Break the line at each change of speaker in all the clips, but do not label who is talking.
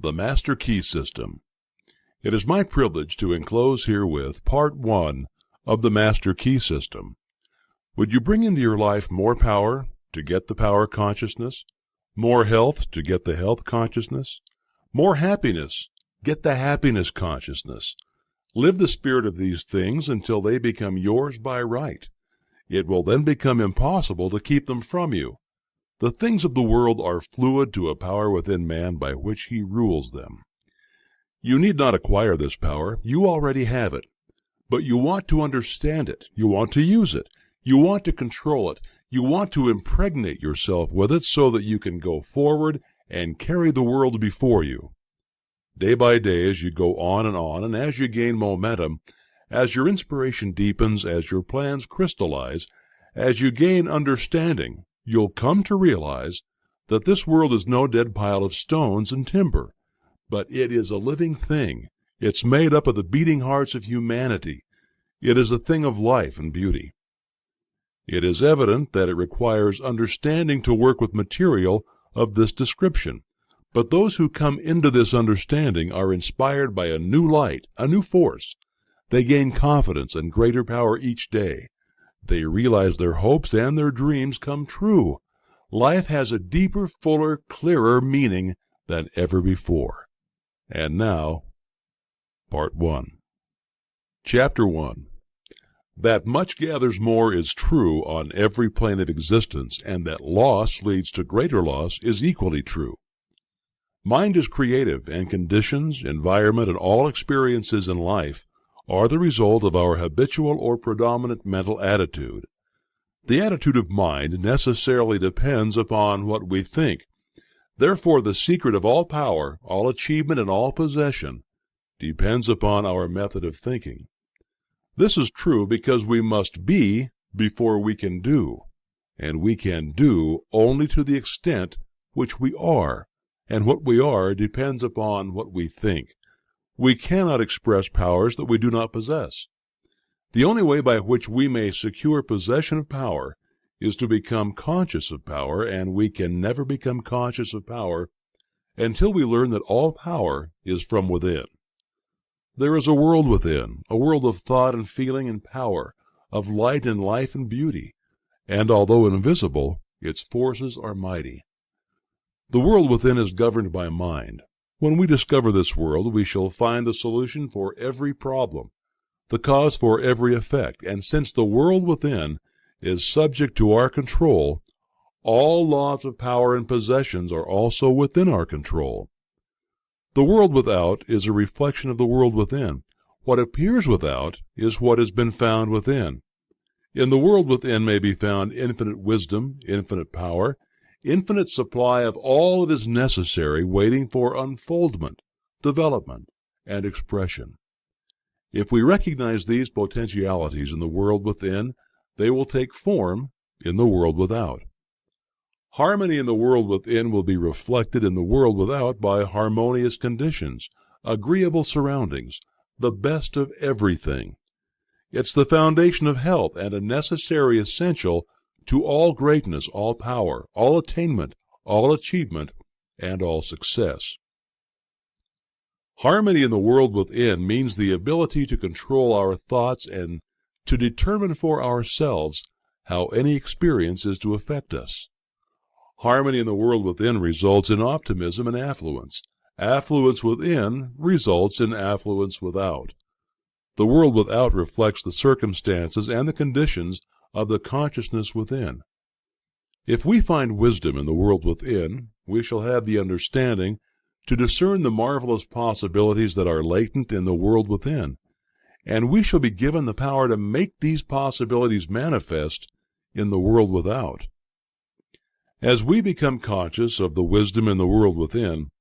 The Master Key System. It is my privilege to enclose herewith Part 1 of the Master Key System. Would you bring into your life more power to get the power consciousness, more health to get the health consciousness, more happiness, get the happiness consciousness? Live the spirit of these things until they become yours by right. It will then become impossible to keep them from you. The things of the world are fluid to a power within man by which he rules them. You need not acquire this power. You already have it. But you want to understand it. You want to use it. You want to control it. You want to impregnate yourself with it so that you can go forward and carry the world before you. Day by day, as you go on, and as you gain momentum, as your inspiration deepens, as your plans crystallize, as you gain understanding, you'll come to realize that this world is no dead pile of stones and timber, but it is a living thing. It's made up of the beating hearts of humanity. It is a thing of life and beauty. It is evident that it requires understanding to work with material of this description, but those who come into this understanding are inspired by a new light, a new force. They gain confidence and greater power each day. They realize their hopes and their dreams come true. Life has a deeper, fuller, clearer meaning than ever before. And now, Part 1. Chapter 1. That much gathers more is true on every plane of existence, and that loss leads to greater loss is equally true. Mind is creative, and conditions, environment, and all experiences in life are the result of our habitual or predominant mental attitude. The attitude of mind necessarily depends upon what we think. Therefore, the secret of all power, all achievement, and all possession depends upon our method of thinking. This is true because we must be before we can do, and we can do only to the extent which we are, and what we are depends upon what we think. We cannot express powers that we do not possess. The only way by which we may secure possession of power is to become conscious of power, and we can never become conscious of power until we learn that all power is from within. There is a world within, a world of thought and feeling and power, of light and life and beauty, and although invisible, its forces are mighty. The world within is governed by mind. When we discover this world, we shall find the solution for every problem, the cause for every effect, and since the world within is subject to our control, all laws of power and possessions are also within our control. The world without is a reflection of the world within. What appears without is what has been found within. In the world within may be found infinite wisdom, infinite power, infinite supply of all that is necessary waiting for unfoldment, development, and expression. If we recognize these potentialities in the world within, they will take form in the world without. Harmony in the world within will be reflected in the world without by harmonious conditions, agreeable surroundings, the best of everything. It's the foundation of health and a necessary essential to all greatness, all power, all attainment, all achievement, and all success. Harmony in the world within means the ability to control our thoughts and to determine for ourselves how any experience is to affect us. Harmony in the world within results in optimism and affluence. Affluence within results in affluence without. The world without reflects the circumstances and the conditions of the consciousness within. If we find wisdom in the world within, we shall have the understanding to discern the marvelous possibilities that are latent in the world within, and we shall be given the power to make these possibilities manifest in the world without. As we become conscious of the wisdom in the world within,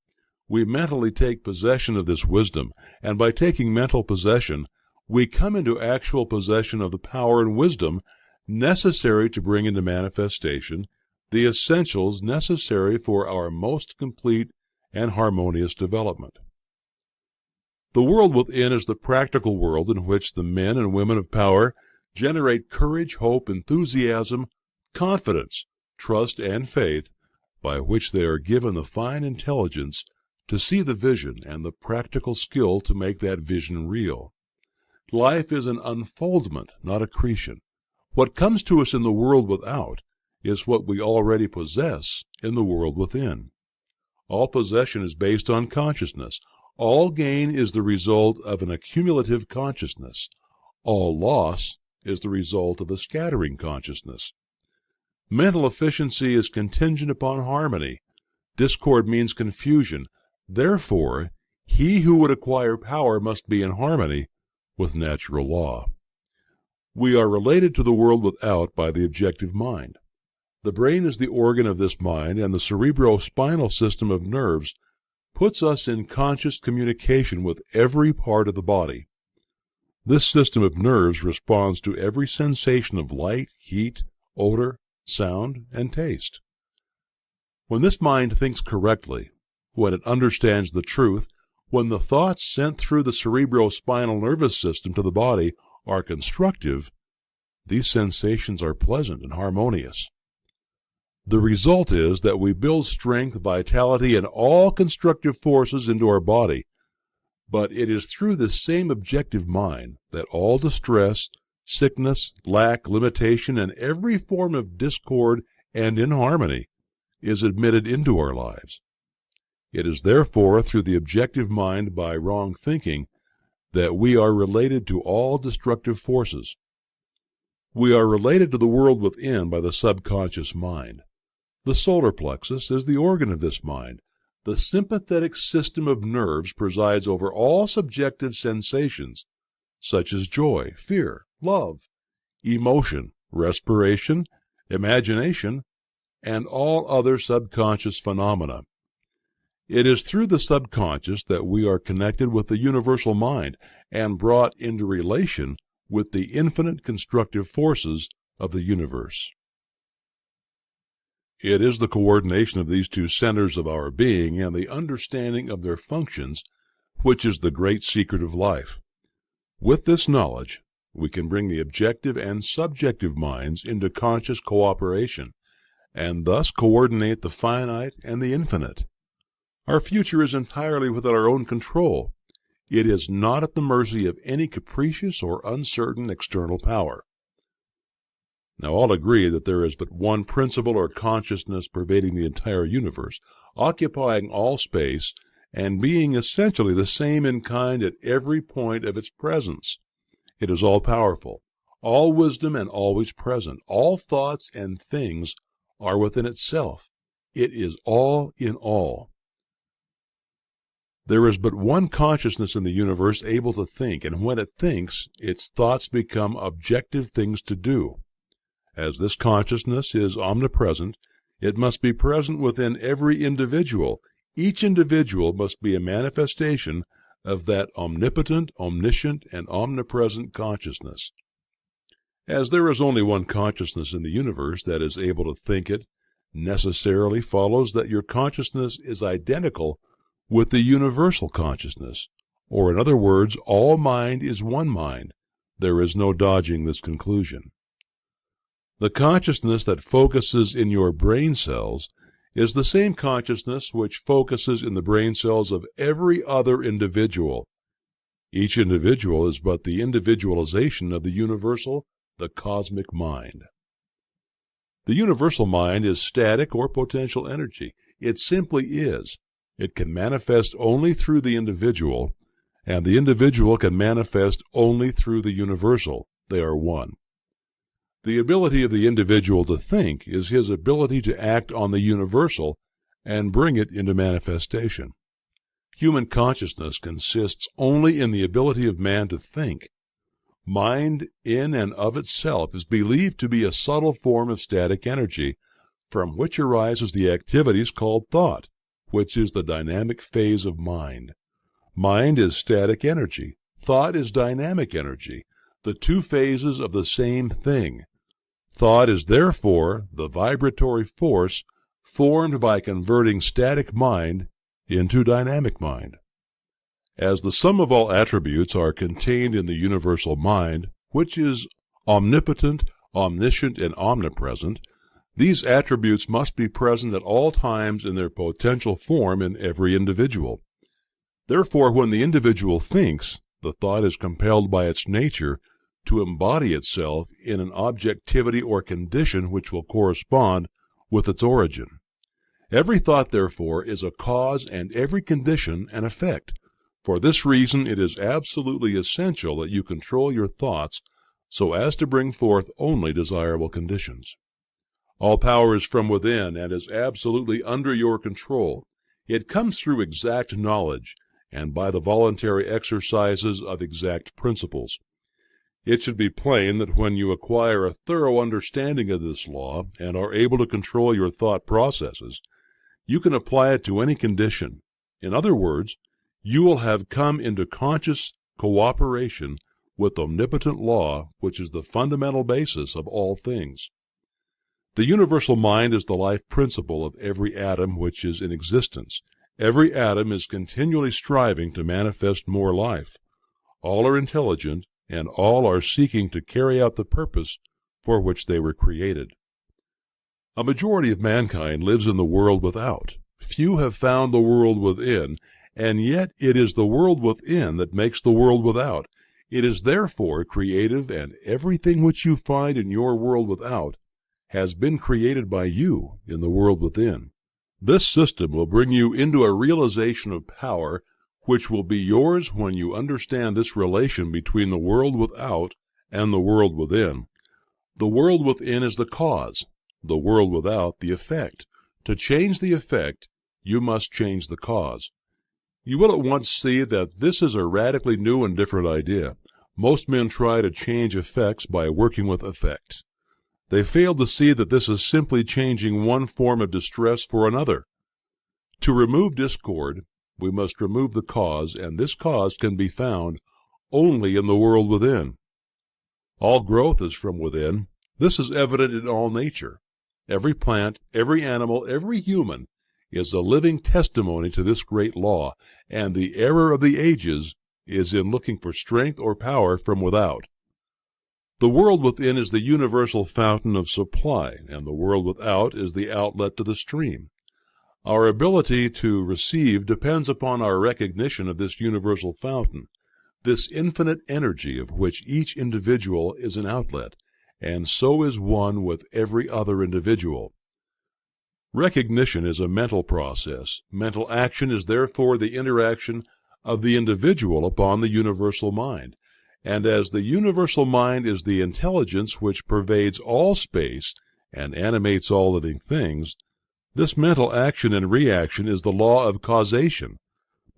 we mentally take possession of this wisdom, and by taking mental possession, we come into actual possession of the power and wisdom necessary to bring into manifestation the essentials necessary for our most complete and harmonious development. The world within is the practical world in which the men and women of power generate courage, hope, enthusiasm, confidence, trust, and faith, by which they are given the fine intelligence to see the vision and the practical skill to make that vision real. Life is an unfoldment, not accretion. What comes to us in the world without is what we already possess in the world within. All possession is based on consciousness. All gain is the result of an accumulative consciousness. All loss is the result of a scattering consciousness. Mental efficiency is contingent upon harmony. Discord means confusion. Therefore, he who would acquire power must be in harmony with natural law. We are related to the world without by the objective mind. The brain is the organ of this mind, and the cerebrospinal system of nerves puts us in conscious communication with every part of the body. This system of nerves responds to every sensation of light, heat, odor, sound, and taste. When this mind thinks correctly, when it understands the truth, when the thoughts sent through the cerebrospinal nervous system to the body are constructive, these sensations are pleasant and harmonious. The result is that we build strength, vitality, and all constructive forces into our body. But it is through this same objective mind that all distress, sickness, lack, limitation, and every form of discord and inharmony is admitted into our lives. It is therefore through the objective mind by wrong thinking that we are related to all destructive forces. We are related to the world within by the subconscious mind. The solar plexus is the organ of this mind. The sympathetic system of nerves presides over all subjective sensations, such as joy, fear, love, emotion, respiration, imagination, and all other subconscious phenomena. It is through the subconscious that we are connected with the universal mind and brought into relation with the infinite constructive forces of the universe. It is the coordination of these two centers of our being and the understanding of their functions which is the great secret of life. With this knowledge, we can bring the objective and subjective minds into conscious cooperation, and thus coordinate the finite and the infinite. Our future is entirely within our own control. It is not at the mercy of any capricious or uncertain external power. Now, all agree that there is but one principle or consciousness pervading the entire universe, occupying all space, and being essentially the same in kind at every point of its presence. It is all-powerful, all wisdom and always present. All thoughts and things are within itself. It is all in all. There is but one consciousness in the universe able to think, and when it thinks, its thoughts become objective things to do. As this consciousness is omnipresent, it must be present within every individual. Each individual must be a manifestation of that omnipotent, omniscient, and omnipresent consciousness. As there is only one consciousness in the universe that is able to think it, necessarily follows that your consciousness is identical with the universal consciousness, or in other words, all mind is one mind. There is no dodging this conclusion. The consciousness that focuses in your brain cells is the same consciousness which focuses in the brain cells of every other individual. Each individual is but the individualization of the universal, the cosmic mind. The universal mind is static or potential energy. It simply is. It can manifest only through the individual, and the individual can manifest only through the universal. They are one. The ability of the individual to think is his ability to act on the universal and bring it into manifestation. Human consciousness consists only in the ability of man to think. Mind in and of itself is believed to be a subtle form of static energy, from which arises the activities called thought, which is the dynamic phase of mind. Mind is static energy. Thought is dynamic energy, the two phases of the same thing. Thought is therefore the vibratory force formed by converting static mind into dynamic mind. As the sum of all attributes are contained in the universal mind, which is omnipotent, omniscient, and omnipresent, These attributes must be present at all times in their potential form in every individual. Therefore, when the individual thinks, the thought is compelled by its nature to embody itself in an objectivity or condition which will correspond with its origin. Every thought, therefore, is a cause and every condition an effect. For this reason, it is absolutely essential that you control your thoughts so as to bring forth only desirable conditions. All power is from within and is absolutely under your control. It comes through exact knowledge and by the voluntary exercises of exact principles. It should be plain that when you acquire a thorough understanding of this law and are able to control your thought processes, you can apply it to any condition. In other words, you will have come into conscious cooperation with omnipotent law, which is the fundamental basis of all things. The universal mind is the life principle of every atom which is in existence. Every atom is continually striving to manifest more life. All are intelligent, and all are seeking to carry out the purpose for which they were created. A majority of mankind lives in the world without. Few have found the world within, and yet it is the world within that makes the world without. It is therefore creative, and everything which you find in your world without has been created by you in the world within. This system will bring you into a realization of power which will be yours when you understand this relation between the world without and the world within. The world within is the cause, the world without the effect. To change the effect, you must change the cause. You will at once see that this is a radically new and different idea. Most men try to change effects by working with effects. They fail to see that this is simply changing one form of distress for another. To remove discord, we must remove the cause, and this cause can be found only in the world within. All growth is from within. This is evident in all nature. Every plant, every animal, every human is a living testimony to this great law, and the error of the ages is in looking for strength or power from without. The world within is the universal fountain of supply, and the world without is the outlet to the stream. Our ability to receive depends upon our recognition of this universal fountain, this infinite energy of which each individual is an outlet, and so is one with every other individual. Recognition is a mental process. Mental action is therefore the interaction of the individual upon the universal mind. And as the universal mind is the intelligence which pervades all space and animates all living things, this mental action and reaction is the law of causation.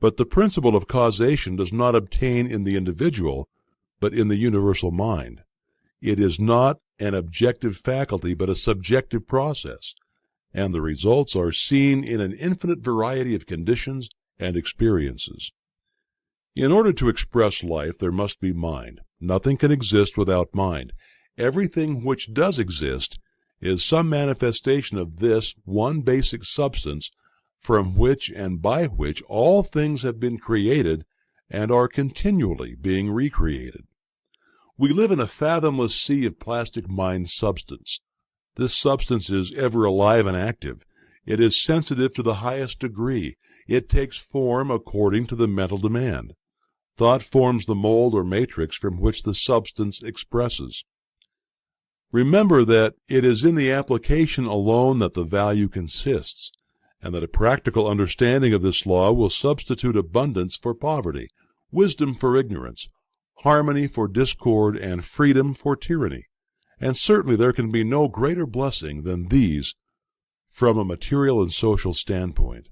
But the principle of causation does not obtain in the individual, but in the universal mind. It is not an objective faculty, but a subjective process, and the results are seen in an infinite variety of conditions and experiences. In order to express life, there must be mind. Nothing can exist without mind. Everything which does exist is some manifestation of this one basic substance from which and by which all things have been created and are continually being recreated. We live in a fathomless sea of plastic mind substance. This substance is ever alive and active. It is sensitive to the highest degree. It takes form according to the mental demand. Thought forms the mold or matrix from which the substance expresses. Remember that it is in the application alone that the value consists, and that a practical understanding of this law will substitute abundance for poverty, wisdom for ignorance, harmony for discord, and freedom for tyranny. And certainly there can be no greater blessing than these from a material and social standpoint.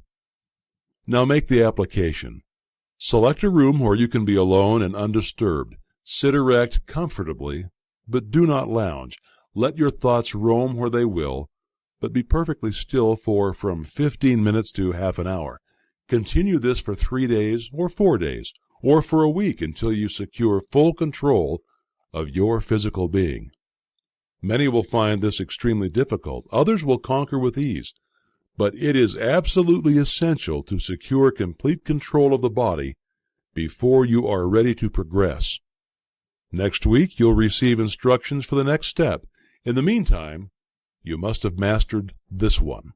Now make the application. Select a room where you can be alone and undisturbed. Sit erect comfortably, but do not lounge. Let your thoughts roam where they will, but be perfectly still for from 15 minutes to half an hour. Continue this for 3 days or 4 days, or for a week until you secure full control of your physical being. Many will find this extremely difficult. Others will conquer with ease. But it is absolutely essential to secure complete control of the body before you are ready to progress. Next week, you'll receive instructions for the next step. In the meantime, you must have mastered this one.